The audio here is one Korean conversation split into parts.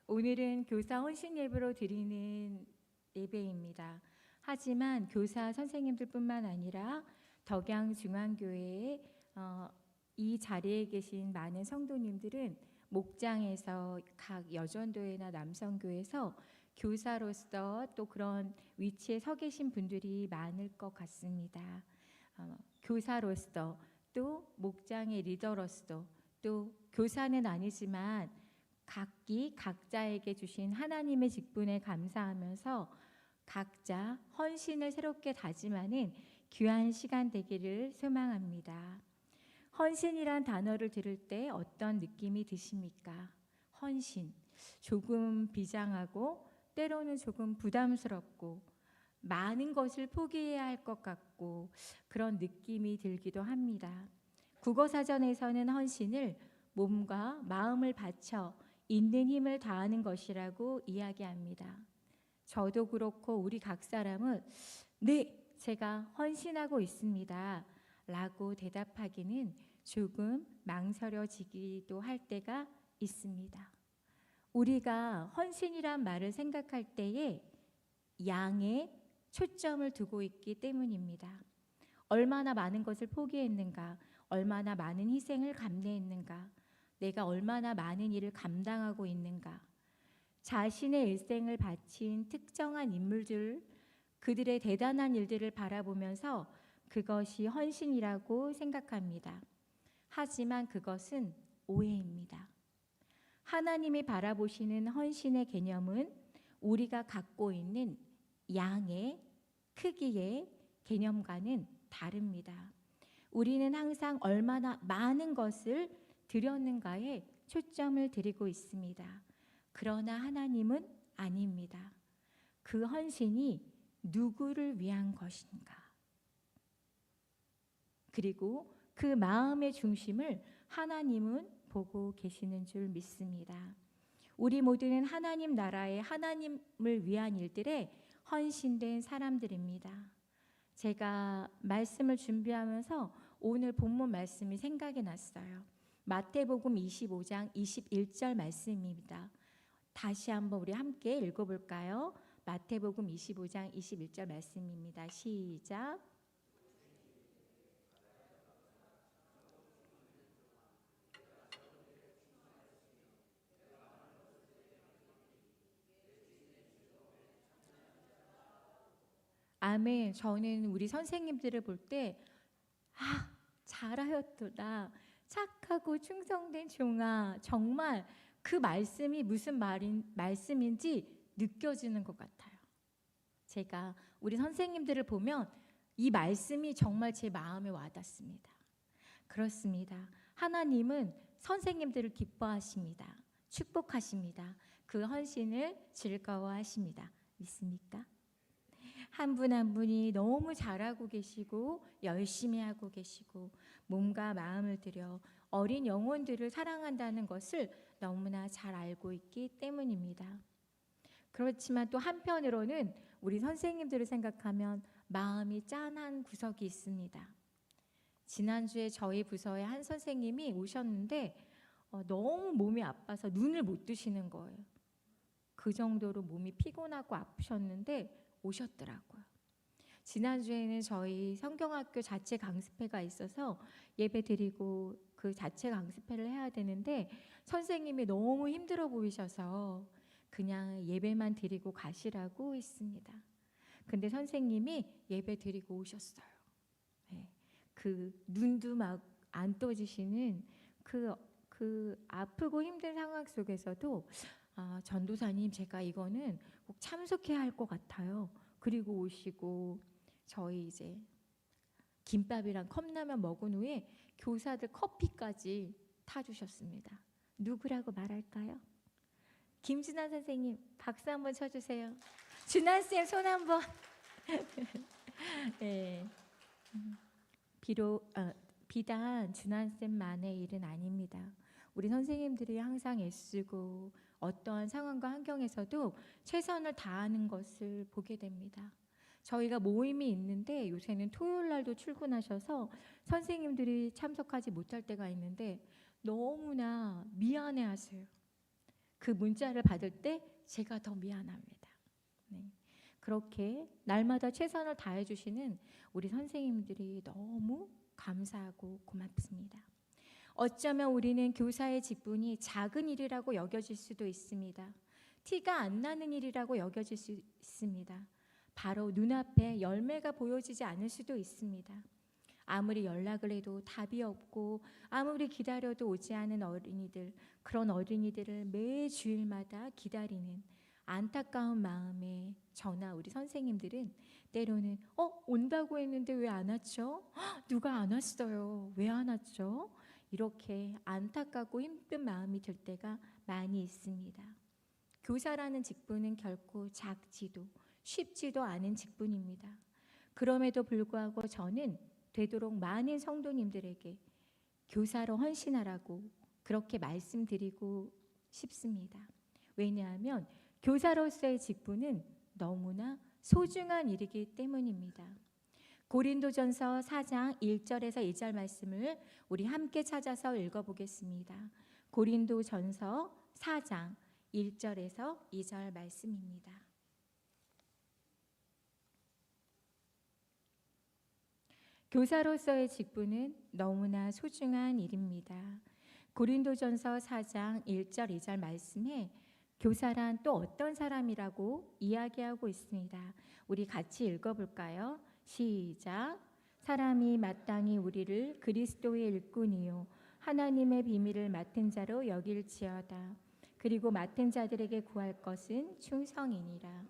오늘은 교사 헌신 예배로 드리는 예배입니다. 하지만 교사 선생님들뿐만 아니라 덕양중앙교회의 이 자리에 계신 많은 성도님들은 목장에서 각 여전도회나 남성교회에서 교사로서 또 그런 위치에 서 계신 분들이 많을 것 같습니다. 교사로서 또 목장의 리더로서 또 교사는 아니지만 각자에게 주신 하나님의 직분에 감사하면서 각자 헌신을 새롭게 다짐하는 귀한 시간 되기를 소망합니다. 헌신이란 단어를 들을 때 어떤 느낌이 드십니까? 헌신, 조금 비장하고 때로는 조금 부담스럽고 많은 것을 포기해야 할 것 같고 그런 느낌이 들기도 합니다. 국어사전에서는 헌신을 몸과 마음을 바쳐 있는 힘을 다하는 것이라고 이야기합니다. 저도 그렇고 우리 각 사람은 네, 제가 헌신하고 있습니다 라고 대답하기는 조금 망설여지기도 할 때가 있습니다. 우리가 헌신이란 말을 생각할 때에 양에 초점을 두고 있기 때문입니다. 얼마나 많은 것을 포기했는가, 얼마나 많은 희생을 감내했는가, 내가 얼마나 많은 일을 감당하고 있는가, 자신의 일생을 바친 특정한 인물들, 그들의 대단한 일들을 바라보면서 그것이 헌신이라고 생각합니다. 하지만 그것은 오해입니다. 하나님이 바라보시는 헌신의 개념은 우리가 갖고 있는 양의 크기의 개념과는 다릅니다. 우리는 항상 얼마나 많은 것을 드렸는가에 초점을 드리고 있습니다. 그러나 하나님은 아닙니다. 그 헌신이 누구를 위한 것인가? 그리고 그 마음의 중심을 하나님은 보고 계시는 줄 믿습니다. 우리 모두는 하나님 나라의 하나님을 위한 일들에 헌신된 사람들입니다. 제가 말씀을 준비하면서 오늘 본문 말씀이 생각이 났어요. 마태복음 25장 21절 말씀입니다. 다시 한번 우리 함께 읽어볼까요? 마태복음 25장 21절 말씀입니다. 시작. 아멘. 저는 우리 선생님들을 볼 때 잘하였도다. 착하고 충성된 종아. 정말 그 말씀이 무슨 말씀인지 느껴지는 것 같아요. 제가 우리 선생님들을 보면 이 말씀이 정말 제 마음에 와닿습니다. 그렇습니다. 하나님은 선생님들을 기뻐하십니다. 축복하십니다. 그 헌신을 즐거워하십니다. 믿습니까? 한 분 한 분이 너무 잘하고 계시고 열심히 하고 계시고 몸과 마음을 들여 어린 영혼들을 사랑한다는 것을 너무나 잘 알고 있기 때문입니다. 그렇지만 또 한편으로는 우리 선생님들을 생각하면 마음이 짠한 구석이 있습니다. 지난주에 저희 부서에 한 선생님이 오셨는데 너무 몸이 아파서 눈을 못 뜨시는 거예요. 그 정도로 몸이 피곤하고 아프셨는데 오셨더라고요. 지난주에는 저희 성경학교 자체 강습회가 있어서 예배 드리고 그 자체 강습회를 해야 되는데 선생님이 너무 힘들어 보이셔서 그냥 예배만 드리고 가시라고 했습니다. 근데 선생님이 예배 드리고 오셨어요. 네. 그 눈도 막 안 떠지시는 그 아프고 힘든 상황 속에서도 전도사님 제가 이거는 꼭 참석해야 할 것 같아요. 그리고 오시고 저희 이제 김밥이랑 컵라면 먹은 후에 교사들 커피까지 타주셨습니다. 누구라고 말할까요? 김준환 선생님 박수 한번 쳐주세요. 준환쌤 손 한번. 네. 비단 준환쌤만의 일은 아닙니다. 우리 선생님들이 항상 애쓰고 어떠한 상황과 환경에서도 최선을 다하는 것을 보게 됩니다. 저희가 모임이 있는데 요새는 토요일 날도 출근하셔서 선생님들이 참석하지 못할 때가 있는데 너무나 미안해하세요. 그 문자를 받을 때 제가 더 미안합니다. 네. 그렇게 날마다 최선을 다해 주시는 우리 선생님들이 너무 감사하고 고맙습니다. 어쩌면 우리는 교사의 직분이 작은 일이라고 여겨질 수도 있습니다. 티가 안 나는 일이라고 여겨질 수 있습니다. 바로 눈앞에 열매가 보여지지 않을 수도 있습니다. 아무리 연락을 해도 답이 없고 아무리 기다려도 오지 않은 어린이들, 그런 어린이들을 매 주일마다 기다리는 안타까운 마음에 저나 우리 선생님들은 때로는 온다고 했는데 왜 안 왔죠? 누가 안 왔어요. 왜 안 왔죠? 이렇게 안타깝고 힘든 마음이 들 때가 많이 있습니다. 교사라는 직분은 결코 작지도 쉽지도 않은 직분입니다. 그럼에도 불구하고 저는 되도록 많은 성도님들에게 교사로 헌신하라고 그렇게 말씀드리고 싶습니다. 왜냐하면 교사로서의 직분은 너무나 소중한 일이기 때문입니다. 고린도전서 4장 1절에서 2절 말씀을 우리 함께 찾아서 읽어보겠습니다. 고린도전서 4장 1절에서 2절 말씀입니다. 교사로서의 직분은 너무나 소중한 일입니다. 고린도전서 4장 1절 2절 말씀에 교사란 또 어떤 사람이라고 이야기하고 있습니다. 우리 같이 읽어볼까요? 시작. 사람이 마땅히 우리를 그리스도의 일꾼이요 하나님의 비밀을 맡은 자로 여길지어다. 그리고 맡은 자들에게 구할 것은 충성이니라.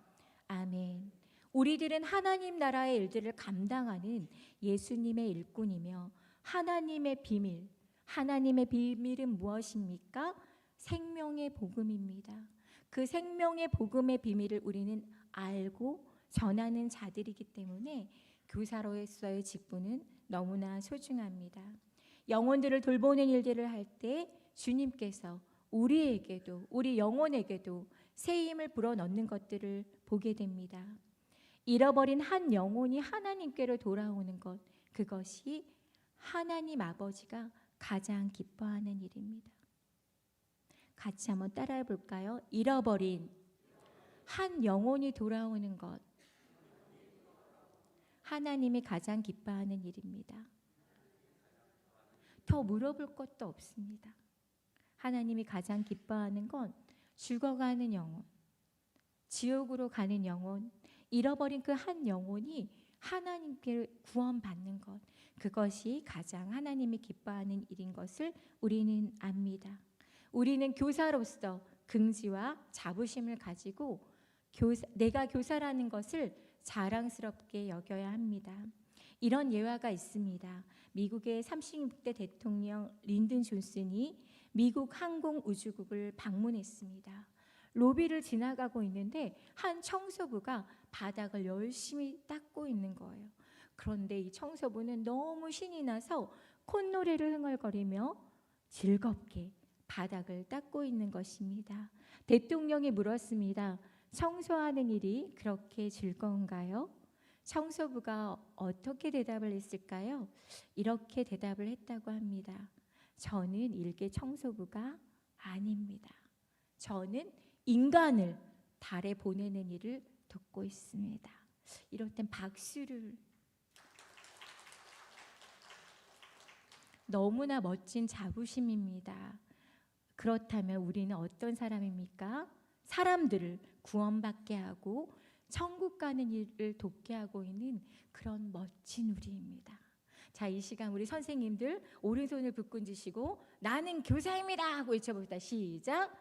아멘. 우리들은 하나님 나라의 일들을 감당하는 예수님의 일꾼이며 하나님의 비밀은 무엇입니까? 생명의 복음입니다. 그 생명의 복음의 비밀을 우리는 알고 전하는 자들이기 때문에 교사로서의 직분은 너무나 소중합니다. 영혼들을 돌보는 일들을 할 때 주님께서 우리에게도 우리 영혼에게도 새 힘을 불어넣는 것들을 보게 됩니다. 잃어버린 한 영혼이 하나님께로 돌아오는 것, 그것이 하나님 아버지가 가장 기뻐하는 일입니다. 같이 한번 따라해 볼까요? 잃어버린 한 영혼이 돌아오는 것, 하나님이 가장 기뻐하는 일입니다. 더 물어볼 것도 없습니다. 하나님이 가장 기뻐하는 건 죽어가는 영혼, 지옥으로 가는 영혼, 잃어버린 그 한 영혼이 하나님께 구원받는 것, 그것이 가장 하나님이 기뻐하는 일인 것을 우리는 압니다. 우리는 교사로서 긍지와 자부심을 가지고 내가 교사라는 것을 자랑스럽게 여겨야 합니다. 이런 예화가 있습니다. 미국의 36대 대통령 린든 존슨이 미국 항공우주국을 방문했습니다. 로비를 지나가고 있는데 한 청소부가 바닥을 열심히 닦고 있는 거예요. 그런데 이 청소부는 너무 신이 나서 콧노래를 흥얼거리며 즐겁게 바닥을 닦고 있는 것입니다. 대통령이 물었습니다. 청소하는 일이 그렇게 즐거운가요? 청소부가 어떻게 대답을 했을까요? 이렇게 대답을 했다고 합니다. 저는 일개 청소부가 아닙니다. 저는 인간을 달에 보내는 일을 돕고 있습니다. 이럴 땐 박수를. 너무나 멋진 자부심입니다. 그렇다면 우리는 어떤 사람입니까? 사람들을 구원받게 하고 천국 가는 일을 돕게 하고 있는 그런 멋진 우리입니다. 자, 이 시간 우리 선생님들 오른손을 불끈 쥐시고 나는 교사입니다 하고 외쳐봅시다. 시작.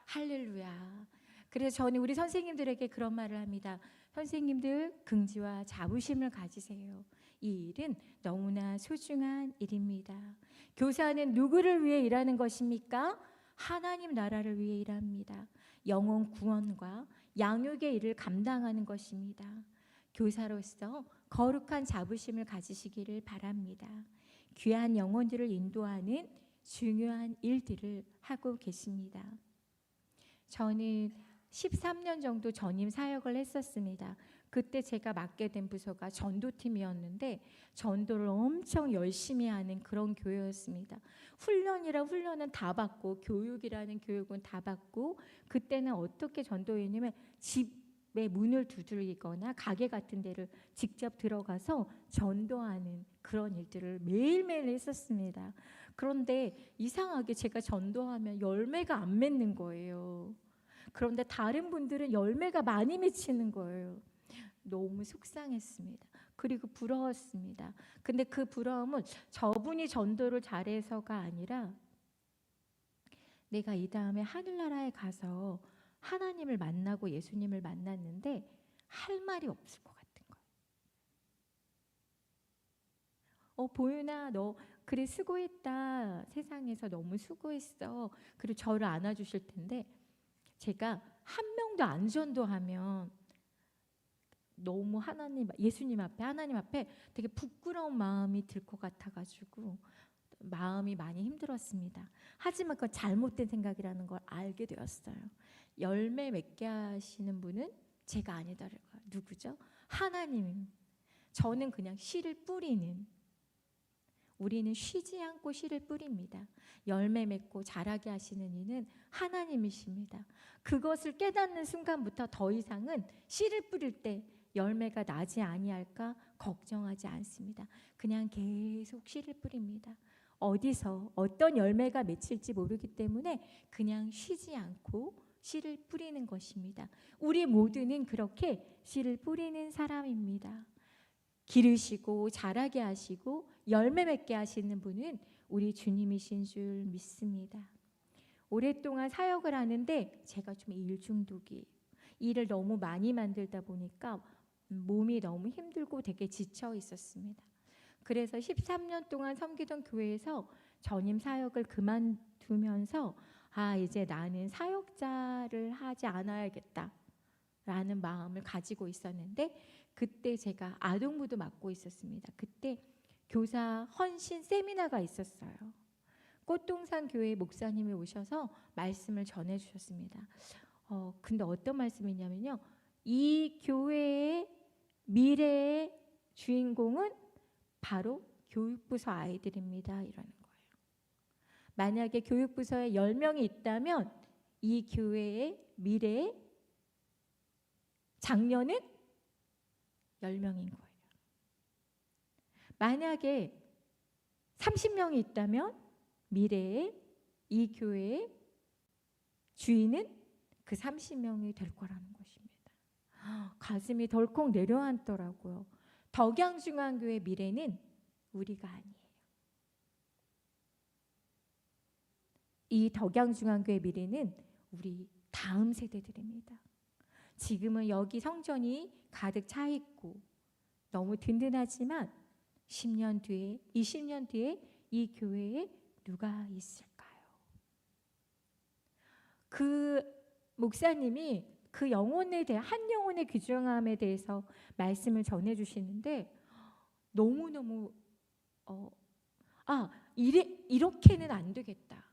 할렐루야. 그래서 저는 우리 선생님들에게 그런 말을 합니다. 선생님들 긍지와 자부심을 가지세요. 이 일은 너무나 소중한 일입니다. 교사는 누구를 위해 일하는 것입니까? 하나님 나라를 위해 일합니다. 영혼 구원과 양육의 일을 감당하는 것입니다. 교사로서 거룩한 자부심을 가지시기를 바랍니다. 귀한 영혼들을 인도하는 중요한 일들을 하고 계십니다. 저는 13년 정도 전임 사역을 했었습니다. 그때 제가 맡게 된 부서가 전도팀이었는데 전도를 엄청 열심히 하는 그런 교회였습니다. 훈련은 다 받고 교육이라는 교육은 다 받고, 그때는 어떻게 전도했냐면 집에 문을 두드리거나 가게 같은 데를 직접 들어가서 전도하는 그런 일들을 매일매일 했었습니다. 그런데 이상하게 제가 전도하면 열매가 안 맺는 거예요. 그런데 다른 분들은 열매가 많이 맺히는 거예요. 너무 속상했습니다. 그리고 부러웠습니다. 근데 그 부러움은 저분이 전도를 잘해서가 아니라 내가 이 다음에 하늘나라에 가서 하나님을 만나고 예수님을 만났는데 할 말이 없을 것 같은 거예요. 보윤아, 너 그래 수고했다. 세상에서 너무 수고했어. 그리고 저를 안아주실 텐데 제가 한 명도 안 전도하면 너무 예수님 앞에, 하나님 앞에 되게 부끄러운 마음이 들 것 같아가지고 마음이 많이 힘들었습니다. 하지만 그건 잘못된 생각이라는 걸 알게 되었어요. 열매 맺게 하시는 분은 제가 아니더라고요. 누구죠? 하나님. 저는 그냥 씨를 뿌리는, 우리는 쉬지 않고 씨를 뿌립니다. 열매 맺고 자라게 하시는 이는 하나님이십니다. 그것을 깨닫는 순간부터 더 이상은 씨를 뿌릴 때 열매가 나지 아니할까 걱정하지 않습니다. 그냥 계속 씨를 뿌립니다. 어디서 어떤 열매가 맺힐지 모르기 때문에 그냥 쉬지 않고 씨를 뿌리는 것입니다. 우리 모두는 그렇게 씨를 뿌리는 사람입니다. 기르시고 자라게 하시고 열매 맺게 하시는 분은 우리 주님이신 줄 믿습니다. 오랫동안 사역을 하는데 제가 좀 일 중독이에요. 일을 너무 많이 만들다 보니까 몸이 너무 힘들고 되게 지쳐 있었습니다. 그래서 13년 동안 섬기던 교회에서 전임 사역을 그만두면서 이제 나는 사역자를 하지 않아야겠다 라는 마음을 가지고 있었는데, 그때 제가 아동부도 맡고 있었습니다. 그때 교사 헌신 세미나가 있었어요. 꽃동산 교회 목사님이 오셔서 말씀을 전해주셨습니다. 근데 어떤 말씀이냐면요, 이 교회의 미래의 주인공은 바로 교육부서 아이들입니다. 이러는 거예요. 만약에 교육부서에 10명이 있다면 이 교회의 미래의 장년은 10명인 거예요. 만약에 30명이 있다면 미래의 이 교회의 주인은 그 30명이 될 거라는 것입니다. 가슴이 덜컥 내려앉더라고요. 덕양중앙교회 미래는 우리가 아니에요. 이 덕양중앙교회 미래는 우리 다음 세대들입니다. 지금은 여기 성전이 가득 차 있고 너무 든든하지만 10년 뒤에, 20년 뒤에 이 교회에 누가 있을까요? 그 목사님이 그 영혼에 대해, 한 영혼의 귀중함에 대해서 말씀을 전해주시는데 너무너무 이렇게는 안 되겠다.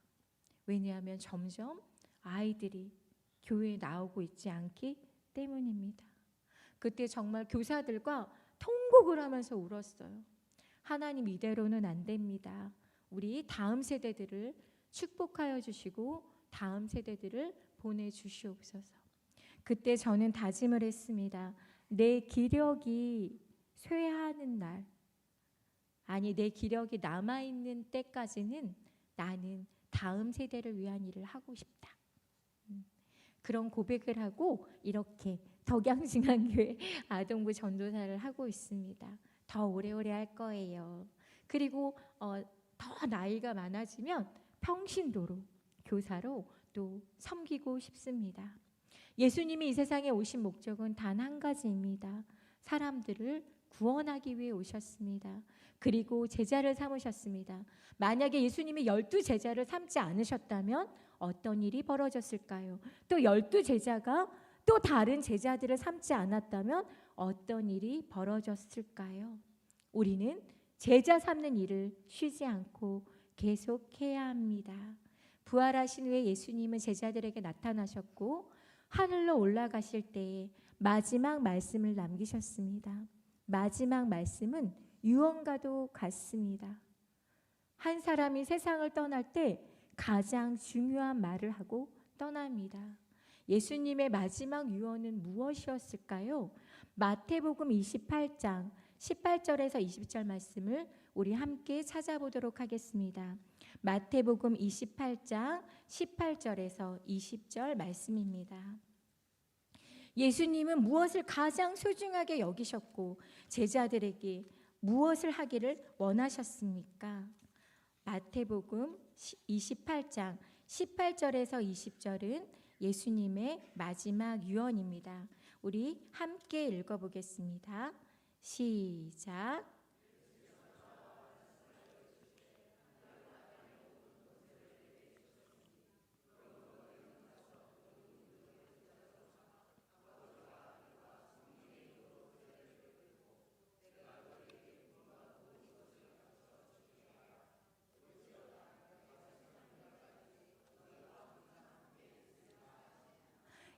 왜냐하면 점점 아이들이 교회에 나오고 있지 않기 때문입니다. 그때 정말 교사들과 통곡을 하면서 울었어요. 하나님, 이대로는 안 됩니다. 우리 다음 세대들을 축복하여 주시고 다음 세대들을 보내주시옵소서. 그때 저는 다짐을 했습니다. 내 기력이 쇠하는 날, 내 기력이 남아있는 때까지는 나는 다음 세대를 위한 일을 하고 싶다. 그런 고백을 하고 이렇게 덕양중앙교회 아동부 전도사를 하고 있습니다. 더 오래오래 할 거예요. 그리고 더 나이가 많아지면 평신도로 교사로 또 섬기고 싶습니다. 예수님이 이 세상에 오신 목적은 단 한 가지입니다. 사람들을 구원하기 위해 오셨습니다. 그리고 제자를 삼으셨습니다. 만약에 예수님이 12제자를 삼지 않으셨다면 어떤 일이 벌어졌을까요? 또 12제자가 또 다른 제자들을 삼지 않았다면 어떤 일이 벌어졌을까요? 우리는 제자 삼는 일을 쉬지 않고 계속해야 합니다. 부활하신 후에 예수님은 제자들에게 나타나셨고 하늘로 올라가실 때에 마지막 말씀을 남기셨습니다. 마지막 말씀은 유언과도 같습니다. 한 사람이 세상을 떠날 때 가장 중요한 말을 하고 떠납니다. 예수님의 마지막 유언은 무엇이었을까요? 마태복음 28장 18절에서 20절 말씀을 우리 함께 찾아보도록 하겠습니다. 마태복음 28장 18절에서 20절 말씀입니다. 예수님은 무엇을 가장 소중하게 여기셨고 제자들에게 무엇을 하기를 원하셨습니까? 마태복음 28장 18절에서 20절은 예수님의 마지막 유언입니다. 우리 함께 읽어보겠습니다. 시작.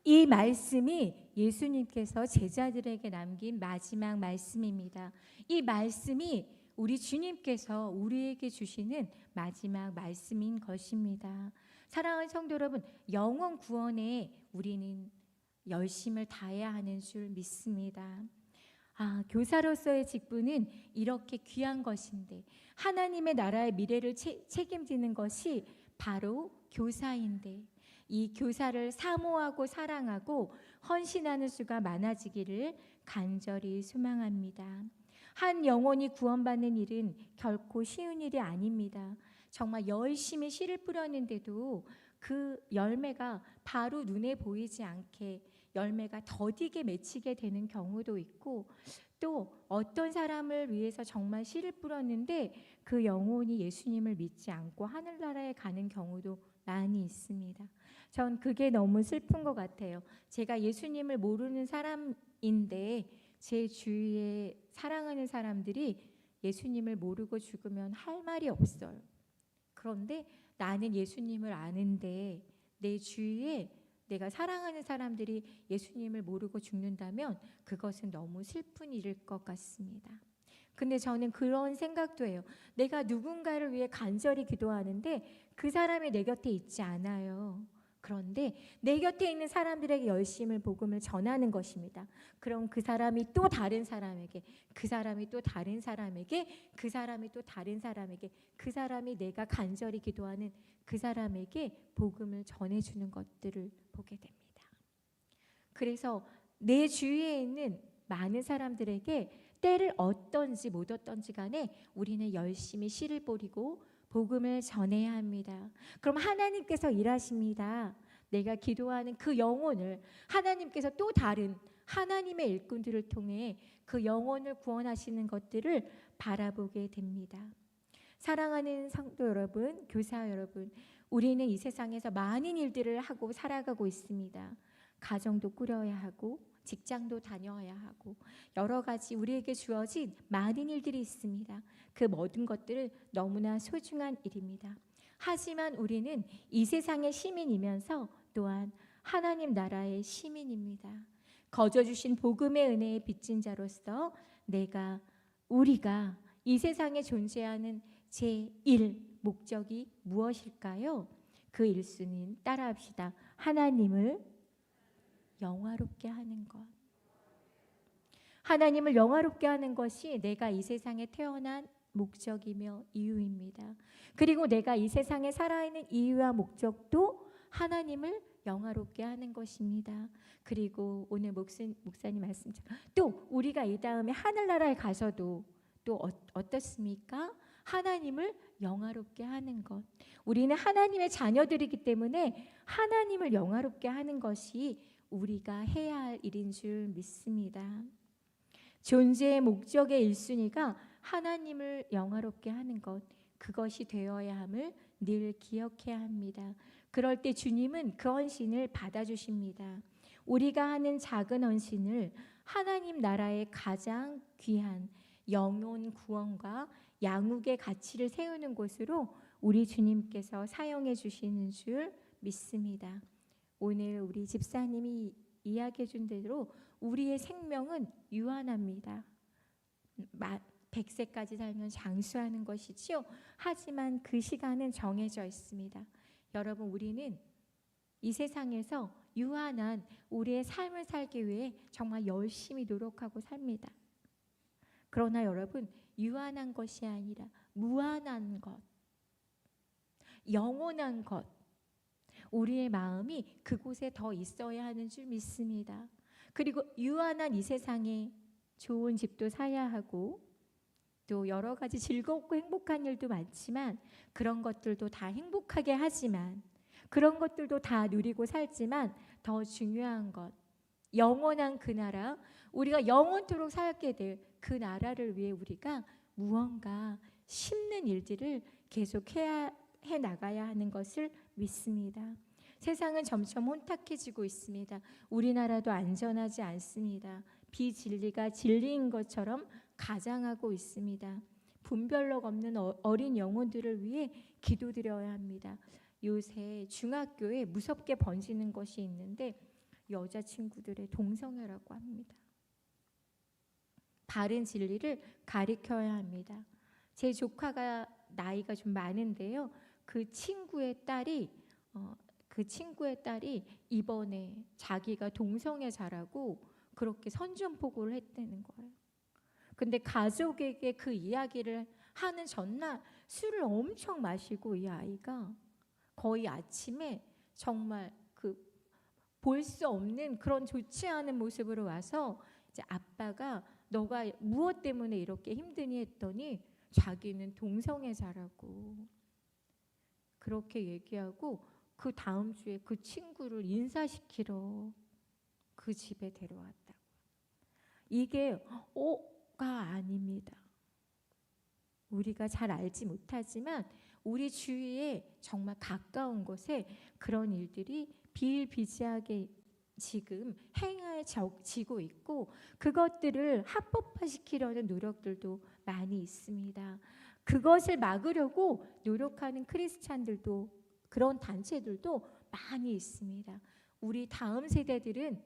이 말씀이 예수님께서 제자들에게 남긴 마지막 말씀입니다. 이 말씀이 우리 주님께서 우리에게 주시는 마지막 말씀인 것입니다. 사랑하는 성도 여러분, 영혼 구원에 우리는 열심을 다해야 하는 줄 믿습니다. 교사로서의 직분은 이렇게 귀한 것인데 하나님의 나라의 미래를 책임지는 것이 바로 교사인데 이 교사를 사모하고 사랑하고 헌신하는 수가 많아지기를 간절히 소망합니다. 한 영혼이 구원받는 일은 결코 쉬운 일이 아닙니다. 정말 열심히 씨를 뿌렸는데도 그 열매가 바로 눈에 보이지 않게 열매가 더디게 맺히게 되는 경우도 있고, 또 어떤 사람을 위해서 정말 씨를 뿌렸는데 그 영혼이 예수님을 믿지 않고 하늘나라에 가는 경우도 많이 있습니다. 전 그게 너무 슬픈 것 같아요. 제가 예수님을 모르는 사람인데 제 주위에 사랑하는 사람들이 예수님을 모르고 죽으면 할 말이 없어요. 그런데 나는 예수님을 아는데 내 주위에 내가 사랑하는 사람들이 예수님을 모르고 죽는다면 그것은 너무 슬픈 일일 것 같습니다. 근데 저는 그런 생각도 해요. 내가 누군가를 위해 간절히 기도하는데 그 사람이 내 곁에 있지 않아요. 그런데 내 곁에 있는 사람들에게 열심을 복음을 전하는 것입니다. 그럼 그 사람이 또 다른 사람에게, 그 사람이 또 다른 사람에게, 그 사람이 또 다른 사람에게, 그 사람이 내가 간절히 기도하는 그 사람에게 복음을 전해주는 것들을 보게 됩니다. 그래서 내 주위에 있는 많은 사람들에게 때를 얻든지 못 얻든지 간에 우리는 열심히 씨를 뿌리고 복음을 전해야 합니다. 그럼 하나님께서 일하십니다. 내가 기도하는 그 영혼을 하나님께서 또 다른 하나님의 일꾼들을 통해 그 영혼을 구원하시는 것들을 바라보게 됩니다. 사랑하는 성도 여러분, 교사 여러분, 우리는 이 세상에서 많은 일들을 하고 살아가고 있습니다. 가정도 꾸려야 하고 직장도 다녀야 하고 여러 가지 우리에게 주어진 많은 일들이 있습니다. 그 모든 것들은 너무나 소중한 일입니다. 하지만 우리는 이 세상의 시민이면서 또한 하나님 나라의 시민입니다. 거저 주신 복음의 은혜에 빚진 자로서 우리가 이 세상에 존재하는 제1 목적이 무엇일까요? 그 일수는 따라합시다. 하나님을 영화롭게 하는 것. 하나님을 영화롭게 하는 것이 내가 이 세상에 태어난 목적이며 이유입니다. 그리고 내가 이 세상에 살아있는 이유와 목적도 하나님을 영화롭게 하는 것입니다. 그리고 오늘 목사님 말씀처럼 또 우리가 이 다음에 하늘나라에 가서도 또 어떻습니까? 하나님을 영화롭게 하는 것. 우리는 하나님의 자녀들이기 때문에 하나님을 영화롭게 하는 것이 우리가 해야 할 일인 줄 믿습니다. 존재의 목적의 1순위가 하나님을 영화롭게 하는 것, 그것이 되어야 함을 늘 기억해야 합니다. 그럴 때 주님은 그 헌신을 받아주십니다. 우리가 하는 작은 헌신을 하나님 나라의 가장 귀한 영혼 구원과 양육의 가치를 세우는 곳으로 우리 주님께서 사용해 주시는 줄 믿습니다. 오늘 우리 집사님이 이야기해 준 대로 우리의 생명은 유한합니다. 100세까지 살면 장수하는 것이지요. 하지만 그 시간은 정해져 있습니다. 여러분, 우리는 이 세상에서 유한한 우리의 삶을 살기 위해 정말 열심히 노력하고 삽니다. 그러나 여러분, 유한한 것이 아니라 무한한 것, 영원한 것, 우리의 마음이 그곳에 더 있어야 하는 줄 믿습니다. 그리고 유한한 이 세상에 좋은 집도 사야 하고 또 여러 가지 즐겁고 행복한 일도 많지만 그런 것들도 다 행복하게 하지만 그런 것들도 다 누리고 살지만 더 중요한 것, 영원한 그 나라, 우리가 영원토록 살게 될 그 나라를 위해 우리가 무언가 심는 일들을 계속 해 나가야 하는 것을 믿습니다. 세상은 점점 혼탁해지고 있습니다. 우리나라도 안전하지 않습니다. 비진리가 진리인 것처럼 가장하고 있습니다. 분별력 없는 어린 영혼들을 위해 기도드려야 합니다. 요새 중학교에 무섭게 번지는 것이 있는데 여자친구들의 동성애라고 합니다. 바른 진리를 가르쳐야 합니다. 제 조카가 나이가 좀 많은데요. 그 친구의 딸이 이번에 자기가 동성애자라고 그렇게 선전포고를 했다는 거예요. 근데 가족에게 그 이야기를 하는 전날 술을 엄청 마시고 이 아이가 거의 아침에 정말 볼 수 없는 그런 좋지 않은 모습으로 와서 이제 아빠가 너가 무엇 때문에 이렇게 힘드니 했더니 자기는 동성애자라고 그렇게 얘기하고 그 다음 주에 그 친구를 인사시키러 그 집에 데려왔다고. 이게 가 아닙니다. 우리가 잘 알지 못하지만 우리 주위에 정말 가까운 곳에 그런 일들이 비일비재하게 지금 행해지고 있고 그것들을 합법화시키려는 노력들도 많이 있습니다. 그것을 막으려고 노력하는 크리스찬들도 그런 단체들도 많이 있습니다. 우리 다음 세대들은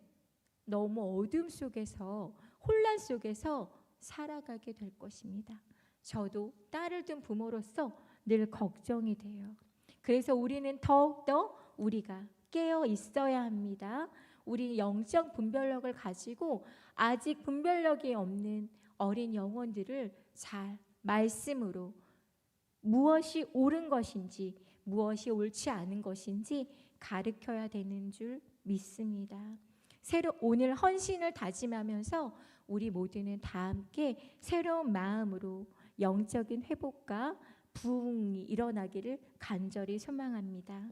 너무 어둠 속에서 혼란 속에서 살아가게 될 것입니다. 저도 딸을 둔 부모로서 늘 걱정이 돼요. 그래서 우리는 더욱더 우리가 깨어 있어야 합니다. 우리 영적 분별력을 가지고 아직 분별력이 없는 어린 영혼들을 잘 말씀으로 무엇이 옳은 것인지 무엇이 옳지 않은 것인지 가르쳐야 되는 줄 믿습니다. 오늘 헌신을 다짐하면서 우리 모두는 다 함께 새로운 마음으로 영적인 회복과 부흥이 일어나기를 간절히 소망합니다.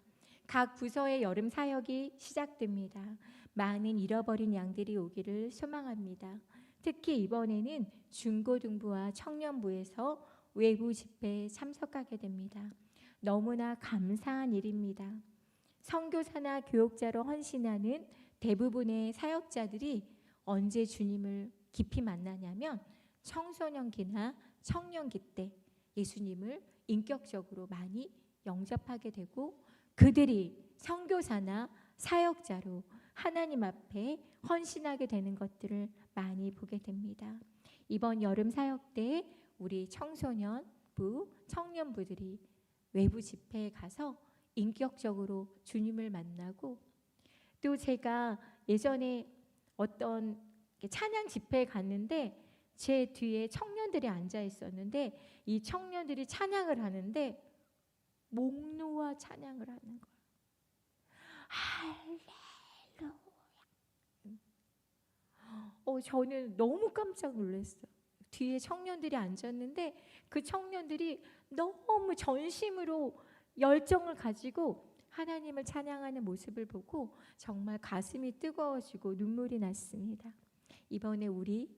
각 부서의 여름 사역이 시작됩니다. 많은 잃어버린 양들이 오기를 소망합니다. 특히 이번에는 중고등부와 청년부에서 외부 집회에 참석하게 됩니다. 너무나 감사한 일입니다. 선교사나 교육자로 헌신하는 대부분의 사역자들이 언제 주님을 깊이 만나냐면 청소년기나 청년기 때 예수님을 인격적으로 많이 영접하게 되고 그들이 선교사나 사역자로 하나님 앞에 헌신하게 되는 것들을 많이 보게 됩니다. 이번 여름 사역 때 우리 청소년부, 청년부들이 외부 집회에 가서 인격적으로 주님을 만나고 또 제가 예전에 어떤 찬양 집회에 갔는데 제 뒤에 청년들이 앉아 있었는데 이 청년들이 찬양을 하는데 목 놓아 찬양을 하는 거예요. 할렐루야. 저는 너무 깜짝 놀랐어요. 뒤에 청년들이 앉았는데 그 청년들이 너무 전심으로 열정을 가지고 하나님을 찬양하는 모습을 보고 정말 가슴이 뜨거워지고 눈물이 났습니다. 이번에 우리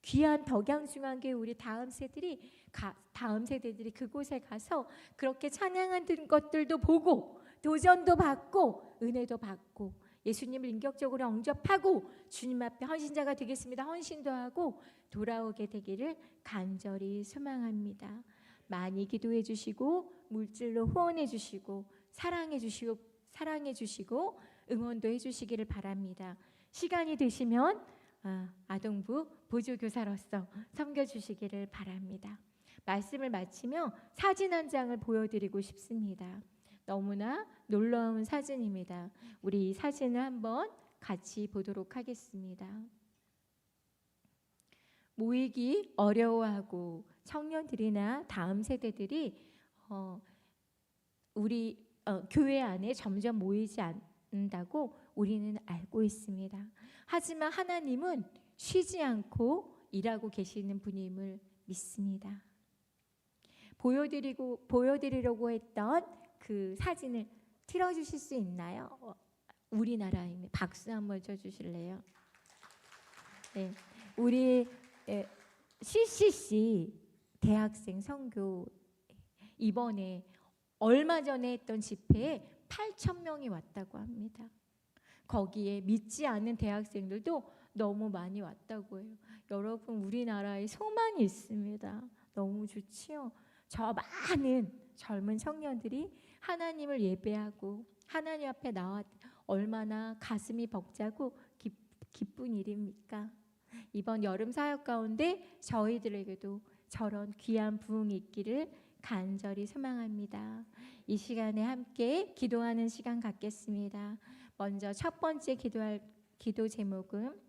귀한 덕양중앙교회 우리 다음 세대들이 그곳에 가서 그렇게 찬양하는 것들도 보고 도전도 받고 은혜도 받고 예수님을 인격적으로 영접하고 주님 앞에 헌신자가 되겠습니다. 헌신도 하고 돌아오게 되기를 간절히 소망합니다. 많이 기도해 주시고 물질로 후원해 주시고 사랑해 주시고 사랑해 주시고 응원도 해주시기를 바랍니다. 시간이 되시면 아동부 보조교사로서 섬겨주시기를 바랍니다. 말씀을 마치며 사진 한 장을 보여드리고 싶습니다. 너무나 놀라운 사진입니다. 우리 이 사진을 한번 같이 보도록 하겠습니다. 모이기 어려워하고 청년들이나 다음 세대들이 우리 교회 안에 점점 모이지 않는다고 우리는 알고 있습니다. 하지만 하나님은 쉬지 않고 일하고 계시는 분임을 믿습니다. 보여드리려고 했던 그 사진을 틀어주실 수 있나요? 우리나라입니다. 박수 한번 쳐주실래요? 네, 우리 CCC 대학생 선교 이번에 얼마 전에 했던 집회에 8,000명이 왔다고 합니다. 거기에 믿지 않는 대학생들도 너무 많이 왔다고 해요. 여러분, 우리나라에 소망이 있습니다. 너무 좋지요? 저 많은 젊은 청년들이 하나님을 예배하고 하나님 앞에 나와 얼마나 가슴이 벅차고 기쁜 일입니까? 이번 여름 사역 가운데 저희들에게도 저런 귀한 부흥이 있기를 간절히 소망합니다. 이 시간에 함께 기도하는 시간 갖겠습니다. 먼저 첫 번째 기도 제목은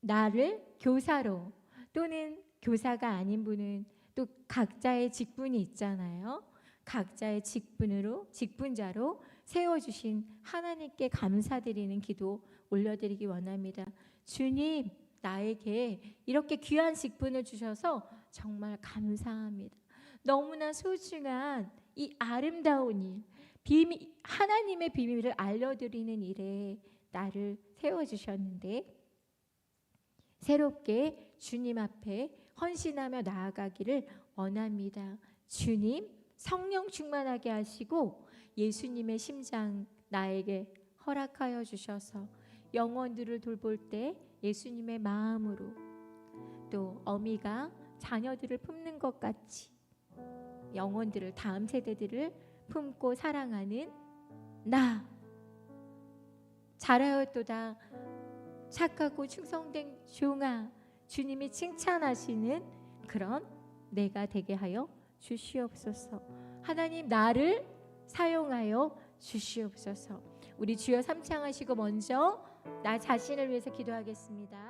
나를 교사로, 또는 교사가 아닌 분은 또 각자의 직분이 있잖아요. 각자의 직분자로 세워주신 하나님께 감사드리는 기도 올려드리기 원합니다. 주님, 나에게 이렇게 귀한 직분을 주셔서 정말 감사합니다. 너무나 소중한 이 아름다운 일, 하나님의 비밀을 알려드리는 일에 나를 세워주셨는데 새롭게 주님 앞에 헌신하며 나아가기를 원합니다. 주님, 성령 충만하게 하시고 예수님의 심장 나에게 허락하여 주셔서 영혼들을 돌볼 때 예수님의 마음으로, 또 어미가 자녀들을 품는 것 같이 영혼들을, 다음 세대들을 품고 사랑하는 나, 잘하였도다 착하고 충성된 종아, 주님이 칭찬하시는 그런 내가 되게 하여 주시옵소서. 하나님, 나를 사용하여 주시옵소서. 우리 주여 삼창하시고 먼저 나 자신을 위해서 기도하겠습니다.